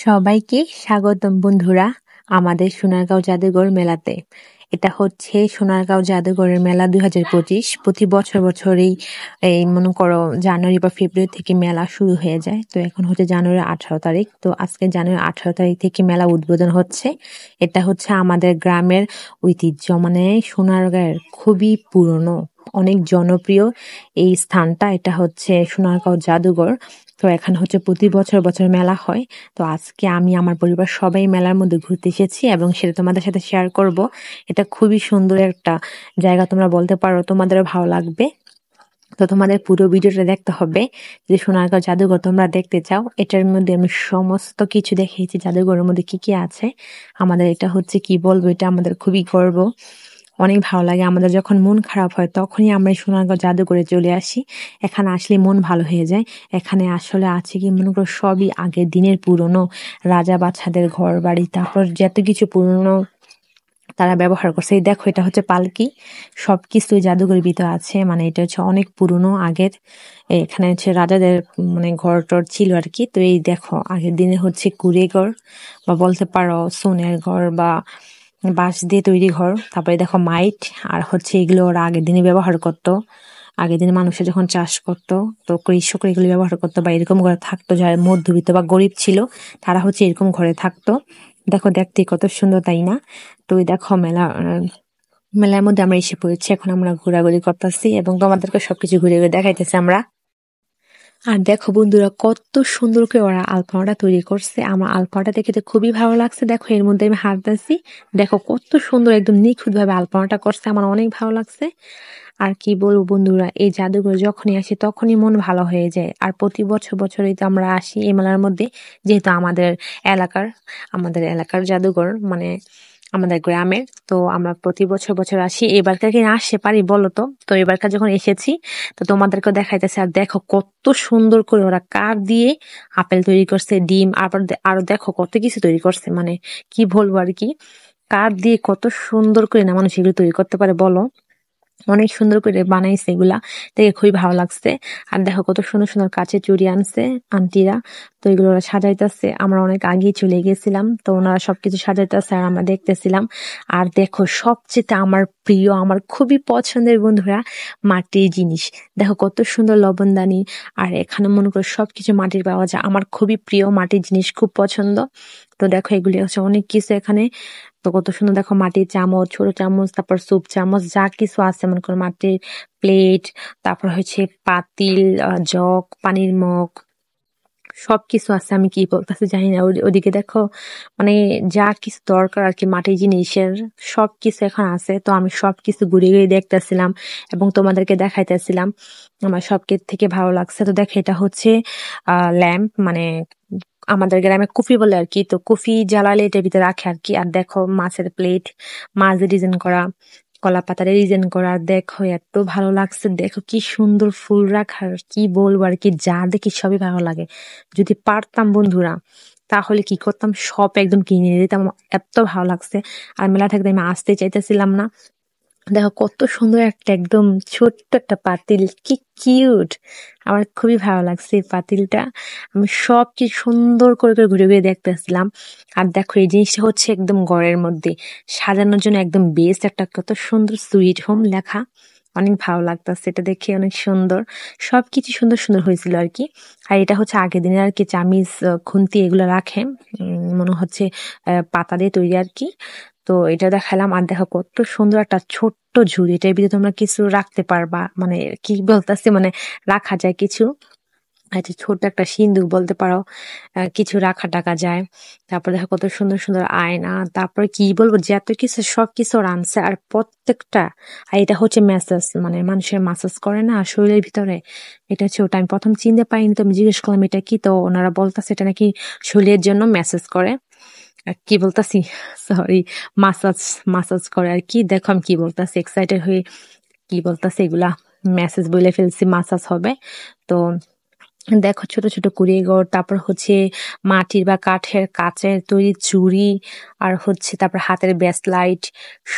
সবাইকে স্বাগতম বন্ধুরা আমাদের সোনারগাঁও জাদুঘর মেলাতে। এটা হচ্ছে সোনারগাঁও জাদুঘরের মেলা 2025। প্রতি বছরই এই মনে করো জানুয়ারি বা ফেব্রুয়ারি থেকে মেলা শুরু হয়ে যায়। তো এখন হচ্ছে জানুয়ারি 18 তারিখ। তো আজকে জানুয়ারি 18 তারিখ থেকে মেলা উদ্বোধন হচ্ছে। এটা হচ্ছে আমাদের গ্রামের ঐতিহ্য, মানে সোনারগাঁয়ের খুবই পুরনো, অনেক জনপ্রিয় এই স্থানটা। এটা হচ্ছে সোনারগাঁও জাদুঘর। তো এখানে হচ্ছে প্রতি বছর মেলা হয়। তো আজকে আমি আমার পরিবার সবাই মেলার মধ্যে ঘুরতে এসেছি এবং সেটা তোমাদের সাথে শেয়ার করব। এটা খুবই সুন্দর একটা জায়গা, তোমরা বলতে পারো তোমাদেরও ভালো লাগবে। তো তোমাদের পুরো ভিডিওটা দেখতে হবে। যে সোনারগাঁও জাদুঘর তোমরা দেখতে চাও, এটার মধ্যে আমি সমস্ত কিছু দেখিয়েছি জাদুঘরের মধ্যে কি কি আছে। আমাদের এটা হচ্ছে কি বলবো, এটা আমাদের খুবই গর্ব, অনেক ভালো লাগে। আমাদের যখন মন খারাপ হয় তখনই আমরা এই সোনারগাঁও জাদুঘরে চলে আসি। এখানে আসলে মন ভালো হয়ে যায়। এখানে আসলে আছে কি মনে করো সবই আগের দিনের পুরনো রাজা বাদশাদের ঘর বাড়ি, তারপর যত কিছু পুরনো তারা ব্যবহার করছে। এই দেখো, এটা হচ্ছে পালকি, সবকিছু জাদুঘরের ভিতর আছে। মানে এটা হচ্ছে অনেক পুরনো আগের। এখানে হচ্ছে রাজাদের মানে ঘর টর ছিল আর কি। তো এই দেখো, আগের দিনে হচ্ছে কুড়ে ঘর বা বলতে পারো সোনের ঘর বা বাঁশ দিয়ে তৈরি ঘর। তারপরে দেখো মাইট, আর হচ্ছে এগুলো ওরা আগের দিনে ব্যবহার করতো। আগের দিনে মানুষের যখন চাষ করতো, তো কৃষকরা এগুলো ব্যবহার করতো বা এরকম ঘরে থাকতো। যারা মধ্যবিত্ত বা গরিব ছিল তারা হচ্ছে এরকম ঘরে থাকতো। দেখো, দেখতে কত সুন্দর, তাই না? তো এই দেখো মেলার মধ্যে আমরা এসে পড়েছি। এখন আমরা ঘোরাঘুরি করতেছি এবং তোমাদেরকে সবকিছু ঘুরে ঘুরে দেখাইতেছি আমরা। আর দেখো বন্ধুরা, কত সুন্দর করে ওরা আলপনাটা তৈরি করছে। আমার আলপনাটা দেখে তো খুবই ভালো লাগছে। দেখো, এর মধ্যে আমি হাঁটতেছি, দেখো কত সুন্দর একদম নিখুঁত ভাবে আলপনাটা করছে, আমার অনেক ভালো লাগছে। আর কি বলবো বন্ধুরা, এই জাদুঘরে যখনই আসি তখনই মন ভালো হয়ে যায়। আর প্রতি বছরই তো আমরা আসি এই মেলার মধ্যে, যেহেতু এলাকার আমাদের এলাকার জাদুঘর, মানে আমাদের গ্রামের। তো আমরা প্রতি বছর আসি। এবারকার কি না আসতে পারি বলো তো? তো এবারকার যখন এসেছি, তো তোমাদেরকে দেখাইতেছে। আর দেখো কত সুন্দর করে ওরা কাঠ দিয়ে আপেল তৈরি করছে, ডিম, আরো দেখো কত কিছু তৈরি করছে। মানে কি বলবো আর কি, কাঠ দিয়ে কত সুন্দর করে না মানুষ এগুলো তৈরি করতে পারে বলো। অনেক সুন্দর করে বানাইছে এগুলা, দেখে খুবই ভালো লাগছে। আর দেখো কত সুন্দর সুন্দর কাচের চুড়ি আনছে আন্টিরা। তো এগুলো ওরা সাজাইতেছে। আমরা অনেক আগেই চলে গেছিলাম, তো ওনারা সবকিছু সাজাইতেছে আর আমরা দেখতেছিলাম। আর দেখো, সবচেয়ে আমার প্রিয়, আমার খুবই পছন্দের বন্ধুরা, মাটির জিনিস। দেখো কত সুন্দর লবণদানি। আর এখানে মনে করো সবকিছু মাটির পাওয়া যায়। আমার খুবই প্রিয় মাটির জিনিস, খুব পছন্দ। তো দেখো, এগুলি হচ্ছে অনেক কিছু এখানে। তো কত সুন্দর, দেখো মাটির চামচ, ছোট চামচ, তারপর স্যুপ চামচ, যা কিছু আছে মনে করো, মাটির প্লেট, তারপর হচ্ছে পাতিল, জগ, পানির মগ, সবকিছু আছে। আমি কি বলতেছি জানি না। ওদিকে দেখো, মানে যা কিছু দরকার আর কি মাটির জিনিসের সবকিছু এখন আছে। তো আমি সবকিছু ঘুরে ঘুরে দেখতেছিলাম এবং তোমাদেরকে দেখাইতেছিলাম। আমার সবকিছু থেকে ভালো লাগছে। তো দেখো, এটা হচ্ছে ল্যাম্প, মানে আমাদের গ্রামে কুফি বলে আর কি। তো কুফি জ্বালালে এটার ভিতরে রাখে আর কি। আর দেখো মাছের প্লেট, মাছ ডিজাইন করা, কলা পাতারে ডিজাইন করা। দেখো এত ভালো লাগছে, দেখো কি সুন্দর ফুল রাখার, কি বলবো আর কি, যা দেখি সবই ভালো লাগে। যদি পারতাম বন্ধুরা, তাহলে কি করতাম, সব একদম কিনে নিয়ে যেতাম, এত ভালো লাগছে। আর মেলা থাকতে আমি আসতে চাইতেছিলাম না। দেখো কত সুন্দর একটা একদম ছোট্ট একটা পাতিল, কি কিউট! আমার খুবই ভালো লাগছে এই পাতিলটা। আমি সব কি সুন্দর করে করে ঘুরে ঘুরে দেখতেছিলাম। আর দেখো, এই জিনিসটা হচ্ছে একদম ঘরের মধ্যে সাজানোর জন্য একদম বেস্ট একটা, কত সুন্দর সুইট হোম লেখা। অনেক ভালো লাগতেছে এটা দেখে, অনেক সুন্দর। সবকিছু সুন্দর সুন্দর হয়েছিল আর কি। আর এটা হচ্ছে আগের দিনের আর কি চামিচ, খুন্তি এগুলো রাখে। মনে হচ্ছে পাতা দিয়ে তৈরি আর কি। তো এটা দেখালাম। আর দেখো কত সুন্দর একটা ছোট্ট ঝুড়ি, এটার ভিতরে তোমরা কিছু রাখতে পারবা, মানে কি বলতেছি, মানে রাখা যায় কিছু। আচ্ছা, ছোট একটা সিন্ধুক বলতে পারো, কিছু রাখা টাকা যায়। তারপর দেখো কত সুন্দর সুন্দর আয়না, তারপরে কি বলবো, যে এত কিছু সবকিছু ওরা আনছে। আর প্রত্যেকটা, আর এটা হচ্ছে ম্যাসাজ, মানে মানুষের মাসাজ করে না শরীরের ভিতরে, এটা হচ্ছে ওটা। আমি প্রথম চিনতে পারিনি, তো আমি জিজ্ঞেস করলাম এটা কি, তো ওনারা বলতেছে এটা নাকি শরীরের জন্য ম্যাসাজ করে। কি বলতাছি, সরি, মাসাজ মাসাজ করে আর কি। দেখো আমি কি বলতাছি, এক্সাইটেড হয়ে কি বলতাছি, এগুলা মেসেজ বলে ফেলছি, মাসাজ হবে। তো দেখো ছোট ছোট কুড়িঘর, তারপর হচ্ছে মাটির বা কাচের তৈরি চুড়ি, আর হচ্ছে তারপর হাতের ব্রেসলাইট,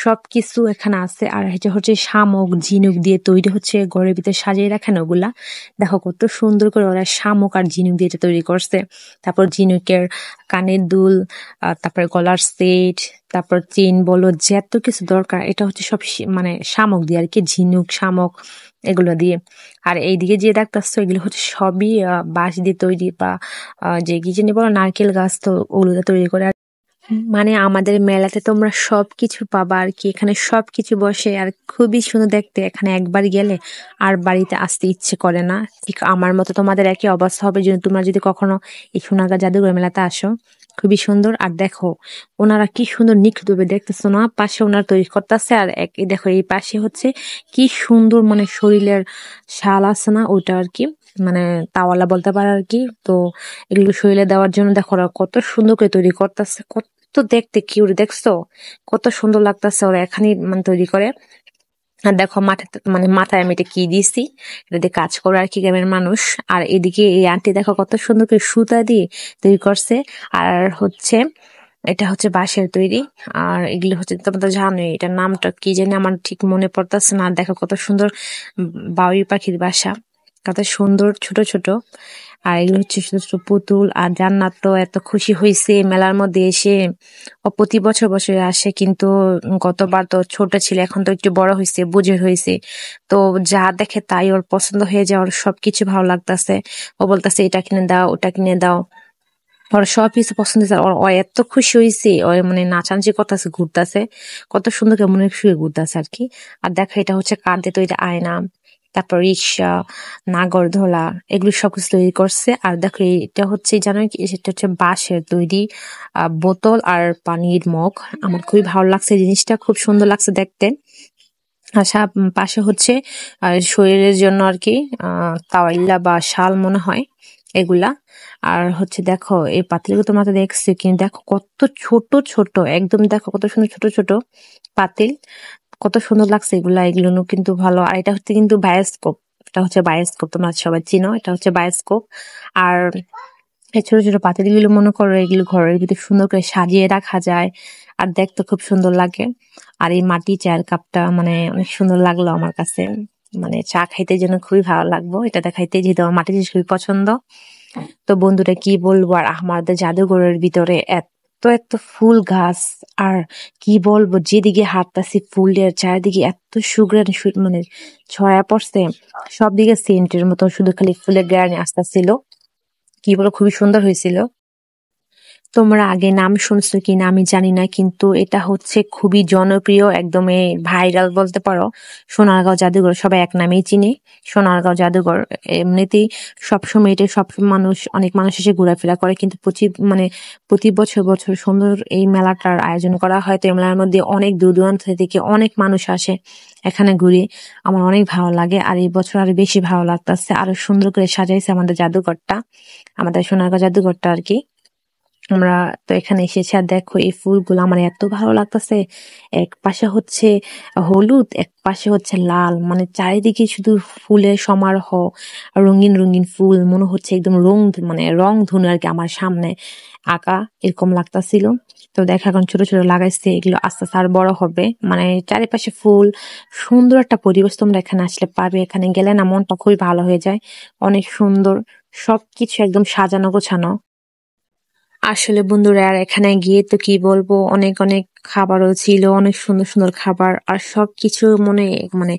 সবকিছু এখানে আছে। আর এটা হচ্ছে শামুক ঝিনুক দিয়ে তৈরি, হচ্ছে ঘরের ভিতরে সাজিয়ে রাখেন ওগুলা। দেখো কত সুন্দর করে ওরা শামুক আর ঝিনুক দিয়ে এটা তৈরি করছে। তারপর ঝিনুকের কানের দুল, তারপর গলার সেট, তারপর চেন বলো, যত কিছু দরকার এটা হচ্ছে সব মানে শামুক দিয়ে আর কি, ঝিনুক শামুক এগুলো দিয়ে। আর এইদিকে যে দেখতেছো এগুলো হচ্ছে সবই বাঁশ দিয়ে তৈরি, বা যে কি জানি বলো, নারকেল গাছ, তো ওগুলো দিয়ে তৈরি করে। মানে আমাদের মেলাতে তোমরা সবকিছু পাবা আর কি, এখানে সবকিছু বসে আর খুবই সুন্দর দেখতে। এখানে একবার গেলে আর বাড়িতে আসতে ইচ্ছে করে না। ঠিক আমার মতো তোমাদের একই অবস্থা হবে যদি তোমরা যদি কখনো এই সোনারগাঁ জাদুঘর মেলাতে আসো। খুবই সুন্দর। আর দেখো ওনারা কি সুন্দর নিখুঁতভাবে, দেখতেছো না, পাশে ওনারা তৈরি করতেছে, আর এই দেখো এই পাশে হচ্ছে কি সুন্দর, মানে শরীরের শাল আছে না ওটা আর কি, মানে তাওয়ালা বলতে পারে আর কি। তো এগুলো শরীরে দেওয়ার জন্য দেখো ওরা কত সুন্দর করে তৈরি করতেছে, তো দেখতে কিউট, দেখছো কত সুন্দর লাগতেছে ওরা এখানে মানে তৈরি করে। আর দেখো মাথায় আমি এটা কি দিয়েছি, এটা দিয়ে কাজ করে আর কি গ্রামের মানুষ। আর এদিকে এই আন্টি দেখো কত সুন্দর করে সুতা দিয়ে তৈরি করছে। আর হচ্ছে এটা হচ্ছে বাঁশের তৈরি। আর এগুলো হচ্ছে তোমরা তো জানোই, এটার নামটা কি জানি আমার ঠিক মনে পড়তেছে না। আর দেখো কত সুন্দর বাবুই পাখির বাসা, কত সুন্দর ছোট ছোট। আর এগুলো হচ্ছে ছোট ছোট পুতুল। আর জান্নাত তো এত খুশি হয়েছে মেলার মধ্যে এসে, ও প্রতি বছর বছর আসে, কিন্তু গতবার তো ছোট ছিল, এখন তো একটু বড় হয়েছে, বুঝের হয়েছে। তো যা দেখে তাই ওর পছন্দ হয়ে যায়, ওর সবকিছু ভালো লাগতেছে। ও বলতেছে এটা কিনে দাও, ওটা কিনে দাও, ওর সব কিছু পছন্দ হয়েছে। ও এত খুশি হয়েছে, ও মানে নাচানাচি করতেছে, ঘুরতেছে, কত সুন্দর করে মনে শুয়ে ঘুরতেছে আর কি। আর দেখো এটা হচ্ছে কাঠ দিয়ে তৈরি আয়না, তারপর রিক্সা, নাগরদোলা, এগুলো সবকিছু তৈরি করছে। আর দেখো এটা হচ্ছে জানো কি, সেটা হচ্ছে বাঁশের তৈরি বোতল আর পানির মগ। আমার খুবই ভালো লাগছে জিনিসটা, খুব সুন্দর লাগছে দেখতে। আর পাশে হচ্ছে শরীরের জন্য আর কি তাওয়াইল্লা বা শাল মনে হয় এগুলা। আর হচ্ছে দেখো এই পাতিলগুলো তোমরা তো দেখছি, কিন্তু দেখো কত ছোট ছোট, একদম দেখো কত সুন্দর ছোট ছোট পাতিল, কত সুন্দর লাগছে এগুলা। এগুলো কিন্তু ভালো। আর এটা হচ্ছে কিন্তু বায়োস্কোপ, এটা হচ্ছে বায়োস্কোপ, তোমরা সবাই চিনো, এটা হচ্ছে বায়োস্কোপ। আর এই ছোট ছোট পাতিলগুলো মনে করো এগুলো ঘরের ভিতরে সুন্দর করে সাজিয়ে রাখা যায়, আর দেখতে খুব সুন্দর লাগে। আর এই মাটি চায়ের কাপটা মানে অনেক সুন্দর লাগলো আমার কাছে, মানে চা খাইতে যেন খুবই ভালো লাগবে এটা দেখাইতে, যেহেতু আমার মাটি জিনিস খুবই পছন্দ। তো বন্ধুরা কি বলবো, আর আমাদের জাদুঘরের ভিতরে এত এত ফুল গাছ, আর কি বলবো, যেদিকে হাঁটতাছি ফুলের চারিদিকে এত সুগ্রান মানে ছয়া পড়ছে, সব দিকে সেন্টের মতো শুধু খালি ফুলের গ্রানে আসতেছিল। কি বলো, খুবই সুন্দর হয়েছিল। তোমরা আগে নাম শুনছো কিনা আমি জানি না, কিন্তু এটা হচ্ছে খুবই জনপ্রিয়, একদমই ভাইরাল বলতে পারো। সোনারগাঁও জাদুঘর সবাই এক নামেই চিনে, সোনারগাঁও জাদুঘর। এমনিতেই সবসময় এটা সব মানুষ, অনেক মানুষ এসে ঘোরাফেরা করে, কিন্তু প্রতি বছর বছর সুন্দর এই মেলাটার আয়োজন করা হয়। তো এই মেলার মধ্যে অনেক দূর দূরান্ত থেকে অনেক মানুষ আসে এখানে ঘুরে, আমার অনেক ভালো লাগে। আর এই বছর আরো বেশি ভালো লাগতেছে, আরো সুন্দর করে সাজাইছে আমাদের জাদুঘরটা, আমাদের সোনারগাঁও জাদুঘরটা আর কি। আমরা তো এখানে এসেছি, আর দেখো এই ফুলগুলো আমার এত ভালো লাগতেছে। এক পাশে হচ্ছে হলুদ, এক পাশে হচ্ছে লাল, মানে চারিদিকে শুধু ফুলের সমারোহ, রঙিন রঙিন ফুল, মনে হচ্ছে একদম মানে রং ধনু আর কি আমার সামনে আঁকা, এরকম লাগতাছিল। তো দেখো এখন ছোট ছোট লাগাইছে, এগুলো আস্তে আস্তে আর বড় হবে, মানে চারিপাশে ফুল, সুন্দর একটা পরিবেশ। তোমরা এখানে আসলে পাবে, এখানে গেলে না মনটা খুবই ভালো হয়ে যায়, অনেক সুন্দর সবকিছু, একদম সাজানো গোছানো। আসলে বন্ধুরা আর এখানে গিয়ে তো কি বলবো, অনেক অনেক খাবারও ছিল, অনেক সুন্দর সুন্দর খাবার, আর সবকিছু মানে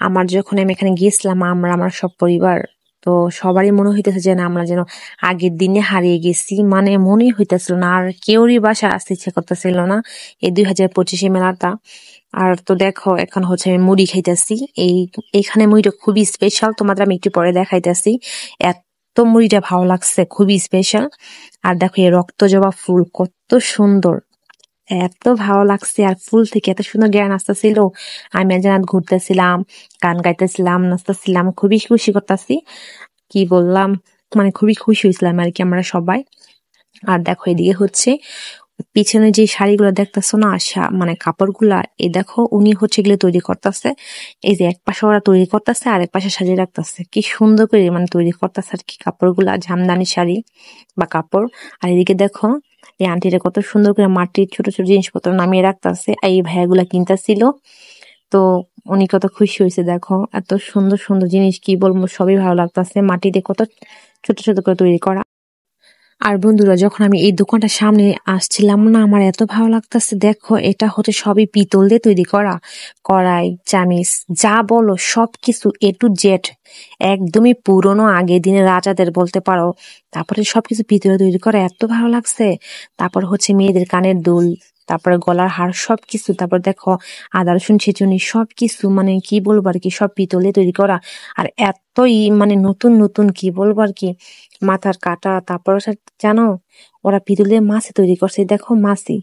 আমার যখন আমি এখানে গিয়েছিলাম, আমার সব পরিবার, তো সবারই মনে হইতেছে যে না আমরা যেন আগের দিনে হারিয়ে গেছি, মানে মনেই হইতেছিল না, আর কেউরই বাসা আসতে ইচ্ছে করতেছিল না এই 2025 মেলাটা। আর তো দেখো এখন হচ্ছে আমি মুড়ি খাইতেছি, এইখানে মুড়িটা খুবই স্পেশাল, তোমাদের আমি একটু পরে দেখাইতেছি। এত মুড়িটা ভালো লাগছে, খুবই স্পেশাল। আর দেখো এই রক্ত জবা ফুল কত সুন্দর, এত ভালো লাগছে, আর ফুল থেকে এত সুন্দর জ্ঞান আসতেছিল। আমি আর জান্নাত ঘুরতেছিলাম, গান গাইতেছিলাম, নাচতেছিলাম, খুবই খুশি করতেছি, কি বললাম, মানে খুবই খুশি হয়েছিলাম আর কি আমরা সবাই। আর দেখো এদিকে হচ্ছে পিছনে যে শাড়িগুলো দেখতেছো না, মানে কাপড়গুলা, এই দেখো উনি হচ্ছে এগুলো তৈরি করতেছে। এই যে এক পাশে ওরা তৈরি করতেছে আর এক পাশে সাজিয়ে রাখতেছে, কি সুন্দর করে মানে তৈরি করতেছে আর কি কাপড়গুলা, জামদানি শাড়ি বা কাপড়। আর এদিকে দেখো এই আন্টিটা কত সুন্দর করে মাটির ছোট ছোট জিনিসপত্র নামিয়ে রাখতেছে, এই ভাইয়াগুলা কিনতেছিল। তো উনি কত খুশি হয়েছে, দেখো এত সুন্দর সুন্দর জিনিস, কি বলবো, সবই ভালো লাগতেছে, মাটিতে কত ছোট ছোট করে তৈরি করা। আর বন্ধুরা, যখন আমি এই দোকানটার সামনে আসছিলাম না, আমার এত ভালো লাগতেছে, দেখো এটা হচ্ছে সবই পিতল দিয়ে তৈরি করা, কড়াই, চামিচ, যা বলো সবকিছু A to Z, একদমই পুরনো আগের দিনের রাজাদের বলতে পারো। তারপরে সবকিছু পিতলে তৈরি করা, এত ভালো লাগছে। তারপর হচ্ছে মেয়েদের কানের দুল, তারপরে গলার হার, সবকিছু। তারপর দেখো আদা রসুন ছেঁচুনি, সবকিছু মানে কি বলবো আর কি, সব পিতলে তৈরি করা। আর এতই মানে নতুন নতুন, কি বলবো আর কি, মাথার কাটা। তারপর জানো ওরা পিতল দিয়ে মাছি তৈরি করছে, দেখো মাছি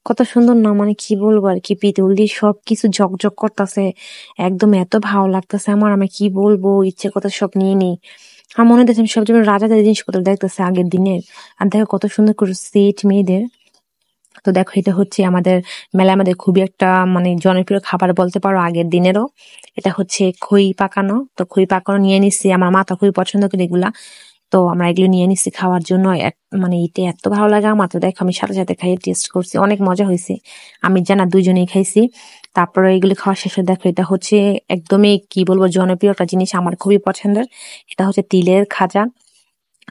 কত সুন্দর না, মানে কি বলবো আর কি, পিতল দিয়ে সবকিছু ঝকঝক করতেছে, একদম এত ভালো লাগতেছে আমার। আমি কি বলবো, ইচ্ছে কথা সব নিয়ে নিই। আমার মনে হচ্ছে আমি সব যেন রাজাদের জিনিসপত্র দেখতেছে আগের দিনের। আর দেখো কত সুন্দর করে সেট মেয়েদের। তো দেখো এটা হচ্ছে আমাদের মেলার মধ্যে খুবই একটা মানে জনপ্রিয় খাবার বলতে পারো আগের দিনেরও। এটা হচ্ছে খই পাকানো, তো খই পাকানো নিয়ে নিচ্ছি, আমার মা তো খুবই পছন্দ করে এগুলা। তো আমরা এগুলো নিয়ে নিচ্ছি খাওয়ার জন্য। মানে এতে এত ভালো লাগে আমার, তো দেখো আমি সাথে সাথে খাইয়ে টেস্ট করছি, অনেক মজা হয়েছে। আমি জানা দুইজনেই খাইছি। তারপরে এগুলো খাওয়া শেষে দেখো এটা হচ্ছে একদমই কি বলবো জনপ্রিয় একটা জিনিস, আমার খুবই পছন্দের। এটা হচ্ছে তিলের খাজা।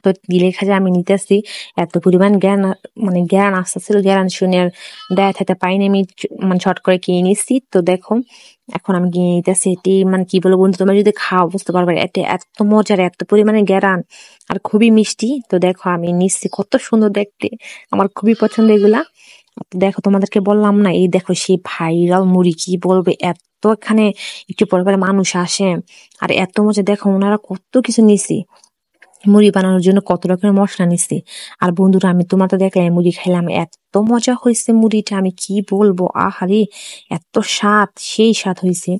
তো তিলের খাজা আমি নিতেছি, এত পরিমাণ জ্ঞান, মানে জ্ঞান আসতেছিল, জ্ঞান শুনে আর দেয়া থাকতে পাইনি, আমি মানে ছট করে কিনে নিচ্ছি। তো দেখো এখন আমি কিনে নিতেছি, এটি মানে কি বলবো বন্ধু, তোমরা যদি খাও বুঝতে পারবে এটা এত মজার, এত পরিমাণে জ্ঞান আর খুবই মিষ্টি। তো দেখো আমি নিচ্ছি, কত সুন্দর দেখতে, আমার খুবই পছন্দ এগুলা। তো দেখো তোমাদেরকে বললাম না, এই দেখো সেই ভাইরাল মুড়ি, কি বলবে, এত এখানে একটু পরে পরে মানুষ আসে আর এত মজা। দেখো ওনারা কত কিছু নিছি মুড়ি বানানোর জন্য, কত রকমের মশলা নিচ্ছি। আর বন্ধুরা আমি তোমার তো দেখলাম মুড়ি খাইলাম, এত মজা হয়েছে মুড়িটা, আমি কি বলবো, আহারে এত স্বাদ, সেই স্বাদ হয়েছে,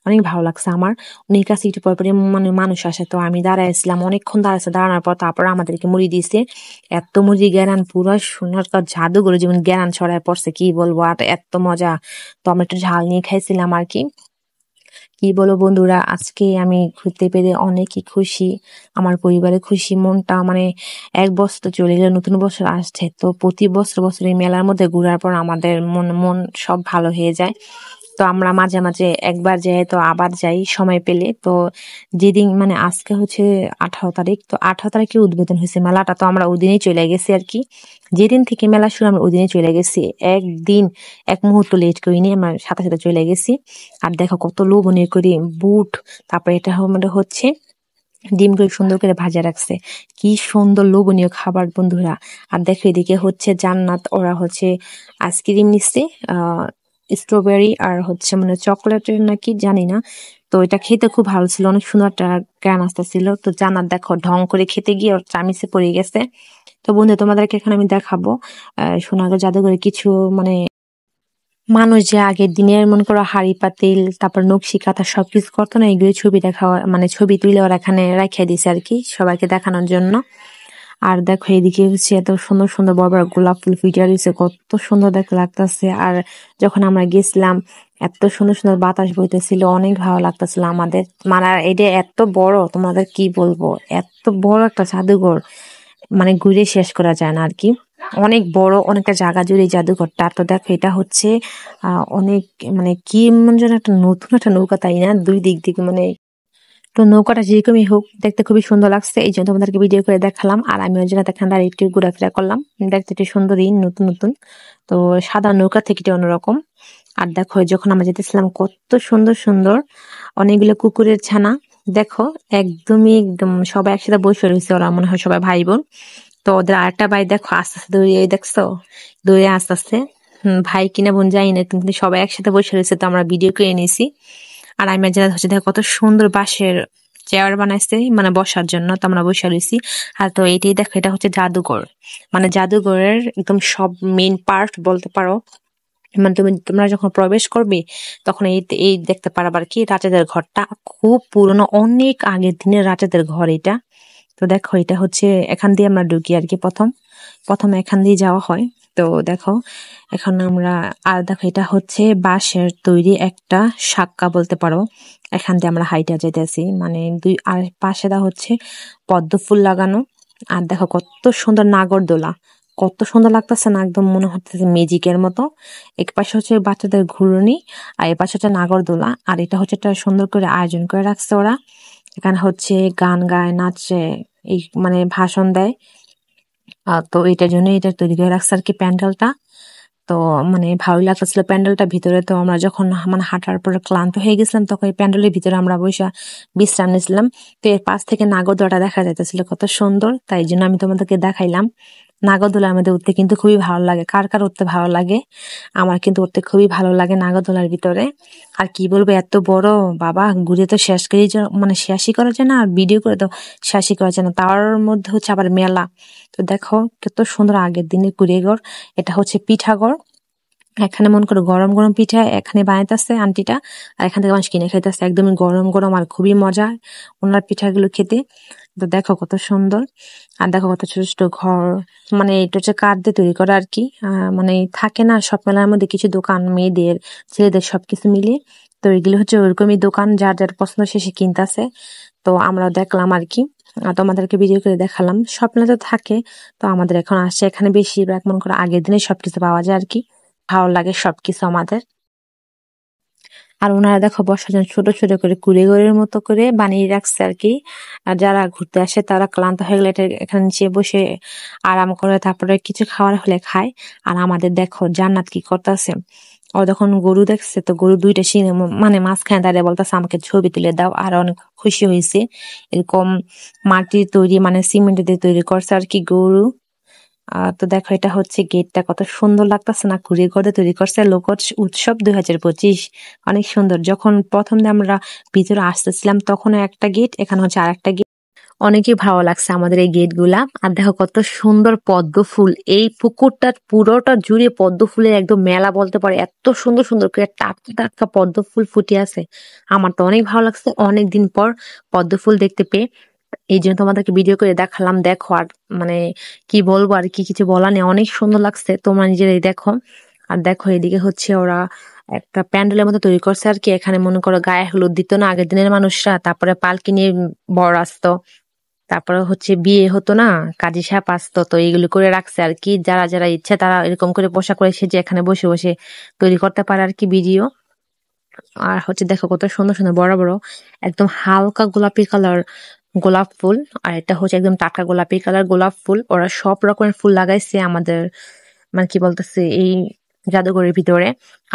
অনেক ভালো লাগছে আমার। উনির কাছে একটু পর পরে মানে মানুষ আসে, তো আমি দাঁড়াইছিলাম অনেকক্ষণ, দাঁড়ানোর পর তারপর আমাদেরকে মুড়ি দিয়েছে। এত মুড়ি জ্ঞান পুরো সোনার জাদুঘরে যেমন জ্ঞান ছড়ায় পড়ছে, কি বলবো, আর এত মজা। তো আমরা একটু ঝাল নিয়ে খাইছিলাম আর কি। কি বলো বন্ধুরা, আজকে আমি ঘুরতে পেরে অনেকই খুশি, আমার পরিবারে খুশি, মনটা মানে এক বছর তো চলে গেলে নতুন বছর আসছে, তো প্রতি বছর বছর এই মেলার মধ্যে ঘোরার পর আমাদের মন মন সব ভালো হয়ে যায়। তো আমরা মাঝে মাঝে একবার যাই, তো আবার যাই সময় পেলে। তো যেদিন মানে আজকে হচ্ছে 18 তারিখ, তো 18 তারিখে উদ্বোধন হয়েছে মেলাটা, তো আমরা ওদিনই চলে গেছি আর কি। যেদিন থেকে মেলা শুরু আমরা ওদিনই চলে গেছি, একদিন এক মুহূর্ত লেট করিনি, আমরা সাথে সাথে চলে গেছি। আর দেখো কত লোভনীয় করে বুট, তারপরে এটা হচ্ছে ডিম করে সুন্দর করে ভাজা রাখছে, কি সুন্দর লোভনীয় খাবার বন্ধুরা। আর দেখো এদিকে হচ্ছে জান্নাত, ওরা হচ্ছে আইসক্রিম নিচ্ছে, আহ স্ট্রবেরি আর হচ্ছে মানে চকলেটের নাকি জানি না। তো এটা খেতে খুব ভালো ছিল, অনেক সুন্দর একটা গ্রান আসতেছিল। তো জান্নাত দেখো ঢং করে খেতে গিয়ে ওর চামিচে পড়ে গেছে। তো বন্ধু তোমাদেরকে এখন আমি দেখাবো সোনারগাঁও জাদুঘরে কিছু মানে মানুষ যে আগের দিনের মনে করো হাঁড়ি পাতিল, তারপর নকশি কাঁথা সবকিছু করতো না, এগুলো ছবি দেখা মানে ছবি তুলে ওরা এখানে রাখিয়ে দিছে আর কি সবাইকে দেখানোর জন্য। আর দেখো এদিকে হচ্ছে এত সুন্দর সুন্দর বড় বড় গোলাপ ফুল ফুটে রয়েছে, কত সুন্দর দেখতে লাগতেছে। আর যখন আমরা গেছিলাম এত সুন্দর সুন্দর বাতাস বইতেছিল, অনেক ভালো লাগতেছিল আমাদের। মানে আর এটা এত বড়, তোমাদের কি বলবো, এত বড় একটা জাদুঘর, মানে ঘুরে শেষ করা যায় না আর কি। অনেক বড়, অনেকটা জায়গা জুড়ে এই জাদুঘরটা। তো দেখো এটা হচ্ছে অনেক মানে কি মনে যেন একটা নতুন একটা নৌকা, তাই না, দুই দিক থেকে মানে। তো নৌকাটা যেরকমই হোক দেখতে খুবই সুন্দর লাগছে, এই জন্য তোমাদেরকে ভিডিও করে দেখালাম। আর আমি ওই জন্য এখানে দাঁড়িয়ে একটু ঘোরাফেরা করলাম, দেখতে একটু সুন্দরই নতুন নতুন। তো সাদা নৌকা থেকে একটু অন্যরকম। আর দেখো যখন আমরা যেতেছিলাম কত সুন্দর সুন্দর অনেকগুলো কুকুরের ছানা, দেখো একদমই একদম সবাই একসাথে বসে রয়েছে, ওরা মনে হয় সবাই ভাই বোন। তো ওদের আরেকটা ভাই দেখো আস্তে আস্তে দৌড়িয়ে, দেখছো দৌড়ে আস্তে আস্তে, ভাই কিনা বোন যাই না, কিন্তু সবাই একসাথে বসে রয়েছে, তো আমরা ভিডিও করে নিয়েছি। আর আমি যেটা হচ্ছে দেখো কত সুন্দর বাঁশের চেয়ার বানাইছে মানে বসার জন্য, তো আমরা বসে রয়েছি। আর তো এটাই দেখো এটা হচ্ছে জাদুঘর, মানে জাদুঘরের একদম সব মেইন পার্ট বলতে পারো। মানে তোমরা যখন প্রবেশ করবে তখন এই এই দেখতে পারবে আর কি রাজাদের ঘরটা, খুব পুরনো, অনেক আগের দিনের রাজাদের ঘর এটা। তো দেখো এটা হচ্ছে এখান দিয়ে আমরা ঢুকি আর কি, প্রথমে এখান দিয়ে যাওয়া হয়। তো তো দেখো এখন আমরা আর দেখো এটা হচ্ছে বাঁশের তৈরি একটা সাক্কা বলতে পারো। এখান দিয়ে আমরা হাইটা যেতেছি মানে দুই আর পাশে দা হচ্ছে পদ্ম ফুল লাগানো। আর দেখো কত সুন্দর নাগরদোলা, কত সুন্দর লাগতেছে না, একদম মনে হচ্ছে ম্যাজিকের মতো। এক পাশে হচ্ছে বাচ্চাদের ঘুরনি আর এ পাশে হচ্ছে নাগরদোলা। আর এটা হচ্ছে একটা সুন্দর করে আয়োজন করে রাখছে ওরা। এখানে হচ্ছে গান গায়, নাচে, এই মানে ভাষণ দেয়। তো এটার জন্য এটা তৈরি করে রাখছে আর কি প্যান্ডেলটা। তো মানে ভালোই লাগতেছিল প্যান্ডেলটা ভিতরে। তো আমরা যখন মানে হাঁটার পরে ক্লান্ত হয়ে গেছিলাম তখন এই প্যান্ডেলের ভিতরে আমরা বসে বিশ্রাম নিয়েছিলাম। তো এর পাশ থেকে নাগরদোলাটা দেখা যাইতেছিল কত সুন্দর, তাই জন্য আমি তোমাদেরকে দেখাইলাম। নাগরদোলার মধ্যে উঠতে কিন্তু খুবই ভালো লাগে। কার কার উঠতে ভালো লাগে? আমার কিন্তু উঠতে খুবই ভালো লাগে নাগরদোলার ভিতরে। আর কি বলবো, এত বড় বাবা, ঘুরে তো শেষ করেই মানে শেষই করা যায় না, আর ভিডিও করে তো শেষই করা যায় না। তার মধ্যে হচ্ছে আবার মেলা। তো দেখো কত সুন্দর আগের দিনের কুড়িয়ে। এটা হচ্ছে পিঠাগড়। এখানে মনে করো গরম গরম পিঠা এখানে বানাইতেছে আন্টিটা, আর এখান থেকে মানুষ কিনে খাইতেছে একদমই গরম গরম, আর খুবই মজা ওনার পিঠাগুলো খেতে। তো দেখো কত সুন্দর। আর দেখো কত ছোট ছোট ঘর, মানে এটা হচ্ছে কাঠ দিয়ে তৈরি করা আর কি। মানে থাকে না সব মেলার মধ্যে কিছু দোকান মেয়েদের ছেলেদের সবকিছু মিলিয়ে, তো এগুলো হচ্ছে ওরকমই দোকান, যার যার পছন্দ সে কিনতেছে। তো আমরা দেখলাম আর কি, তোমাদেরকে ভিডিও করে দেখালাম। স্বপ্ন তো থাকে, তো আমাদের এখন আসছে এখানে বেশিরভাগ মনে করো আগের দিনে সবকিছু পাওয়া যায় আর কি। ভালো লাগে সবকিছু আমাদের। আর ওনারা দেখো বসার জন্য ছোট ছোট করে কুড়ে ঘরের মতো করে বানিয়ে রাখছে আর কি। আর যারা ঘুরতে আসে তারা ক্লান্ত হয়ে গেলে এটা এখানে নিচে বসে আরাম করে, তারপরে কিছু খাওয়ার হলে খায়। আর আমাদের দেখো জান্নাত কি করতেছে, ও যখন গরু দেখছে তো গরু দুইটা সিনে মানে মাঝখানে দাঁড়িয়ে বলতেছে আমাকে ছবি তুলে দাও। আর অনেক খুশি হয়েছে। এরকম মাটির তৈরি মানে সিমেন্ট দিয়ে তৈরি করছে আর কি গরু। তো দেখো এটা হচ্ছে গেটটা, কত সুন্দর লাগতেছে না, ঘুরে ঘরে তৈরি করছে লোক উৎসব 2025। অনেক সুন্দর। যখন প্রথম দিয়ে আমরা ভিতরে আসতেছিলাম তখন একটা গেট, এখানে হচ্ছে আর একটা গেট। অনেকই ভালো লাগছে আমাদের এই গেট গুলা। আর দেখো কত সুন্দর পদ্ম ফুল, এই পুকুরটা পুরোটা জুড়ে পদ্ম ফুলের একদম মেলা বলতে পারে। এত সুন্দর সুন্দর করে টাটকা টাটকা পদ্ম ফুল ফুটে আছে। আমার তো অনেক ভালো লাগছে অনেক দিন পর পদ্ম ফুল দেখতে পেয়ে। এই জন্য তোমাদেরকে ভিডিও করে দেখালাম। দেখো আর মানে কি বলবো, আর কি কিছু বলা নেই, অনেক সুন্দর লাগছে, তোমরা নিজেরাই দেখো। আর দেখো এদিকে হচ্ছে ওরা একটা প্যান্ডেলের মতো তৈরি করছে আর কি। এখানে মনে করো গায়ে হলুদ দিত না আগের দিনের মানুষরা, তারপরে পালকি নিয়ে বর আসতো, তারপরে হচ্ছে বিয়ে হতো না, কাজী সাহেব আসতো, তো এইগুলো করে রাখছে আর কি। যারা যারা ইচ্ছে তারা এরকম করে পোশাক করে সেজে এখানে বসে বসে তৈরি করতে পারে আর কি ভিডিও। আর হচ্ছে দেখো কত সুন্দর সুন্দর বড় বড় একদম হালকা গোলাপি কালার গোলাপ ফুল। আর এটা হচ্ছে একদম টাটকা গোলাপি কালার গোলাপ ফুল। ওরা সব রকমের ফুল লাগাইছে আমাদের মানে কি বলতেছে এই জাদুঘরের ভিতরে।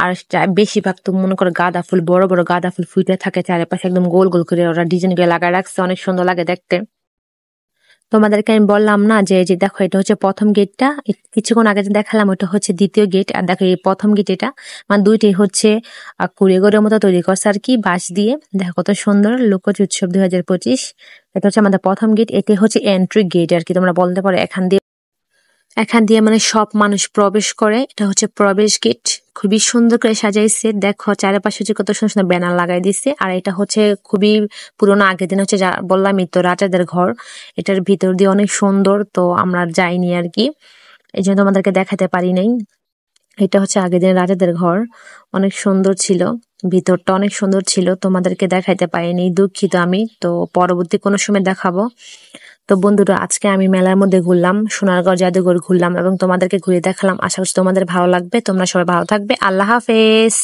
আর বেশিরভাগ তো মনে করো গাঁদা ফুল, বড় বড় গাঁদা ফুল ফুটে থাকে চারিপাশে, একদম গোল গোল করে ওরা ডিজাইন করে লাগায় রাখছে, অনেক সুন্দর লাগে দেখতে। তোমাদেরকে আমি বললাম না যে যে দেখো এটা হচ্ছে প্রথম গেটটা, কিছুক্ষণ আগে যে দেখালাম ওটা হচ্ছে দ্বিতীয় গেট। আর দেখো এই প্রথম গেট, এটা মানে দুইটাই হচ্ছে কুড়িঘরের মতো তৈরি করছে আর কি বাঁশ দিয়ে। দেখো কত সুন্দর, লোকজ উৎসব 2025। এটা হচ্ছে আমাদের প্রথম গেট, এটা হচ্ছে এন্ট্রি গেট আর কি তোমরা বলতে পারো। এখান দিয়ে মানে সব মানুষ প্রবেশ করে, এটা হচ্ছে প্রবেশ গেট। খুবই সুন্দর করে সাজাইছে, দেখো চারিপাশে হচ্ছে কত সুন্দর সুন্দর ব্যানার লাগাই দিছে। আর এটা হচ্ছে খুবই পুরোনো, আগের দিন হচ্ছে বললামই তো রাজাদের ঘর। এটার ভিতর দিয়ে অনেক সুন্দর, তো আমরা যাইনি আর কি, এই জন্য তোমাদেরকে দেখাতে পারি নাই। এটা হচ্ছে আগের দিন রাজাদের ঘর, অনেক সুন্দর ছিল, ভিতরটা অনেক সুন্দর ছিল, তোমাদেরকে দেখাইতে পারিনি, দুঃখিত আমি। তো পরবর্তী কোনো সময় দেখাবো। তো বন্ধুরা আজকে আমি মেলার মধ্যে ঘুরলাম, সোনারগাঁও জাদুঘর ঘুরলাম এবং তোমাদেরকে ঘুরে দেখালাম। আশা করছি তোমাদের ভালো লাগবে। তোমরা সবাই ভালো থাকবে। আল্লাহ হাফেজ।